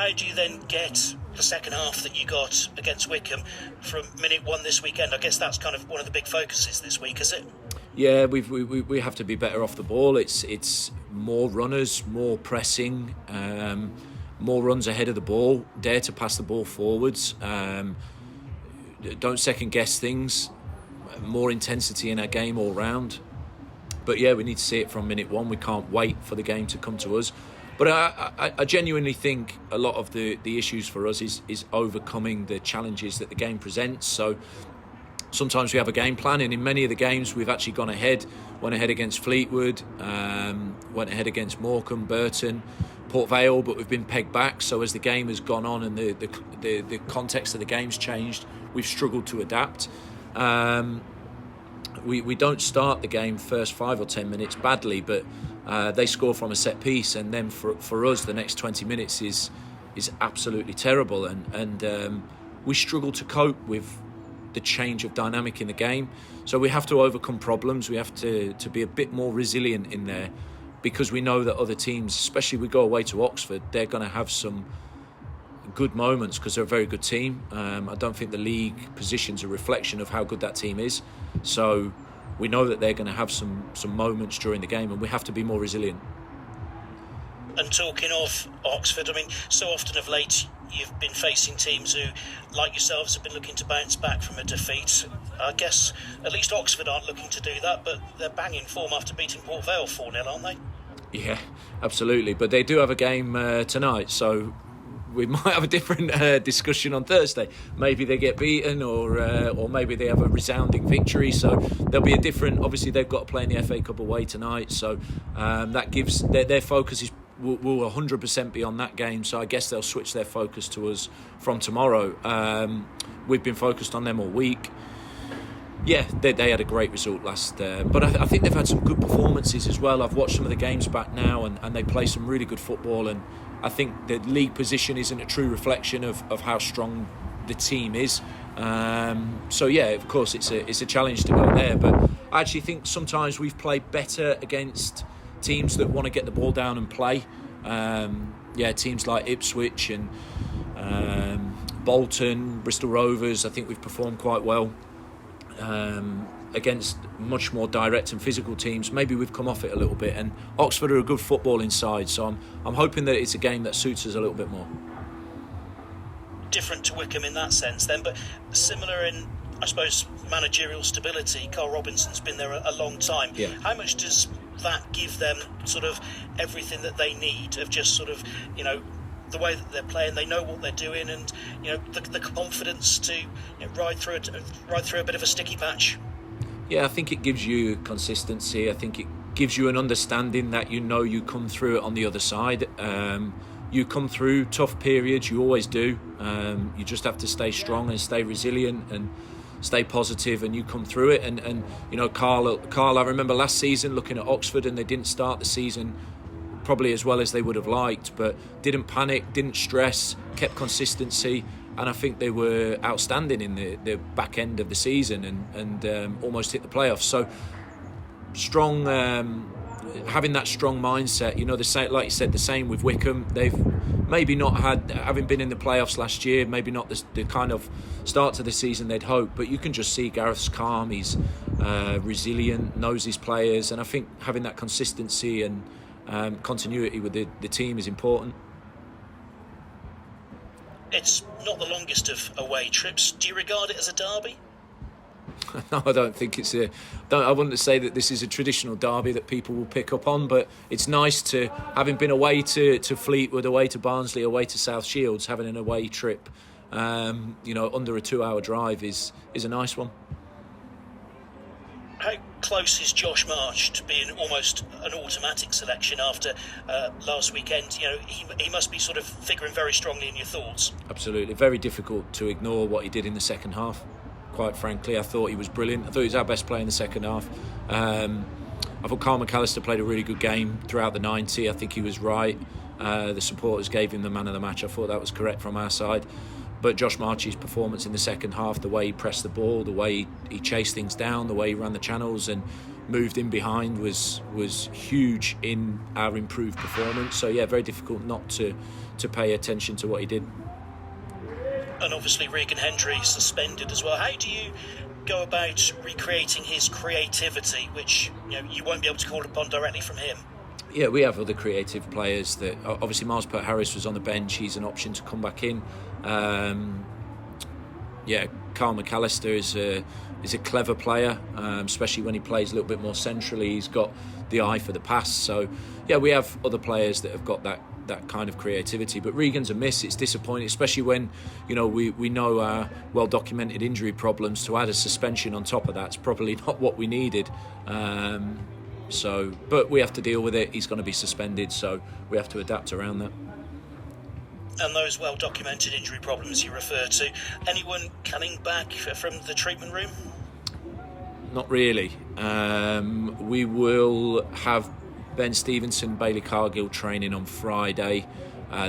how do you then get the second half that you got against Wycombe from minute one this weekend? I guess that's kind of one of the big focuses this week, is it? Yeah, we have to be better off the ball. It's more runners, more pressing, more runs ahead of the ball, dare to pass the ball forwards, don't second guess things, more intensity in our game all round. But yeah, we need to see it from minute one. We can't wait for the game to come to us. But I genuinely think a lot of the issues for us is overcoming the challenges that the game presents. So sometimes we have a game plan, and in many of the games we've actually gone ahead. Went ahead against Fleetwood, went ahead against Morecambe, Burton, Port Vale, but we've been pegged back. So as the game has gone on and the context of the game's changed, we've struggled to adapt. We don't start the game first 5 or 10 minutes badly, but they score from a set piece, and then for us the next 20 minutes is absolutely terrible, and we struggle to cope with the change of dynamic in the game. So we have to overcome problems. We have to be a bit more resilient in there, because we know that other teams, especially we go away to Oxford, they're going to have some good moments because they're a very good team. I don't think the league position's a reflection of how good that team is. So we know that they're going to have some moments during the game, and we have to be more resilient. And talking of Oxford, I mean, so often of late you've been facing teams who, like yourselves, have been looking to bounce back from a defeat. I guess at least Oxford aren't looking to do that, but they're banging form after beating Port Vale 4-0, aren't they? Yeah, absolutely. But they do have a game tonight, so we might have a different discussion on Thursday. Maybe they get beaten, or maybe they have a resounding victory. So there'll be a different. Obviously, they've got to play in the FA Cup away tonight, so that gives their focus will 100% be on that game. So I guess they'll switch their focus to us from tomorrow. We've been focused on them all week. Yeah, they had a great result last, but I think they've had some good performances as well. I've watched some of the games back now, and they play some really good football, and I think the league position isn't a true reflection of how strong the team is. So yeah, of course it's a challenge to go there, but I actually think sometimes we've played better against teams that want to get the ball down and play. Teams like Ipswich and Bolton, Bristol Rovers, I think we've performed quite well. Against much more direct and physical teams, maybe we've come off it a little bit, and Oxford are a good footballing side, so I'm hoping that it's a game that suits us a little bit more. Different to Wycombe in that sense then, but similar in, I suppose, managerial stability. Carl Robinson's been there a long time. Yeah. How much does that give them sort of everything that they need, of just sort of, the way that they're playing, they know what they're doing, and the confidence to ride through a bit of a sticky patch? Yeah, I think it gives you consistency. I think it gives you an understanding that you come through it on the other side. You come through tough periods, you always do. You just have to stay strong and stay resilient and stay positive, and you come through it. And Carl, I remember last season looking at Oxford, and they didn't start the season probably as well as they would have liked, but didn't panic, didn't stress, kept consistency, and I think they were outstanding in the back end of the season and almost hit the playoffs. So strong, having that strong mindset, the same, like you said, the same with Wycombe. They've maybe not had, having been in the playoffs last year, maybe not the kind of start to the season they'd hoped, but you can just see Gareth's calm, he's resilient, knows his players, and I think having that consistency and continuity with the team is important. It's not the longest of away trips. Do you regard it as a derby? No, I don't think it's I wouldn't say that this is a traditional derby that people will pick up on, but it's nice to, having been away to Fleetwood, away to Barnsley, away to South Shields, having an away trip, under a 2-hour drive is a nice one. How close is Josh Marsh to being almost an automatic selection after last weekend? He must be sort of figuring very strongly in your thoughts. Absolutely. Very difficult to ignore what he did in the second half. Quite frankly, I thought he was brilliant. I thought he was our best player in the second half. I thought Carl McAllister played a really good game throughout the 90. I think he was right. The supporters gave him the man of the match. I thought that was correct from our side. But Josh March's performance in the second half, the way he pressed the ball, the way he chased things down, the way he ran the channels, and moved in behind was huge in our improved performance. So yeah, very difficult not to pay attention to what he did. And obviously Regan Hendry suspended as well. How do you go about recreating his creativity, which you won't be able to call upon directly from him? Yeah, we have other creative players. That obviously Miles Pert-Harris was on the bench. He's an option to come back in. Carl McAllister is a clever player, especially when he plays a little bit more centrally. He's got the eye for the pass. So yeah, we have other players that have got that kind of creativity. But Regan's a miss. It's disappointing, especially when we know our well-documented injury problems. To add a suspension on top of that's probably not what we needed. But we have to deal with it. He's going to be suspended, so we have to adapt around that. And those well-documented injury problems you refer to, anyone coming back from the treatment room? Not really. We will have Ben Stevenson, Bailey Cargill training on Friday.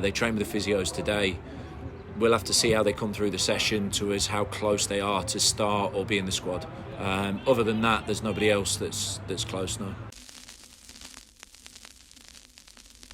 They train with the physios today. We'll have to see how they come through the session to us, how close they are to start or be in the squad. Other than that, there's nobody else that's close now.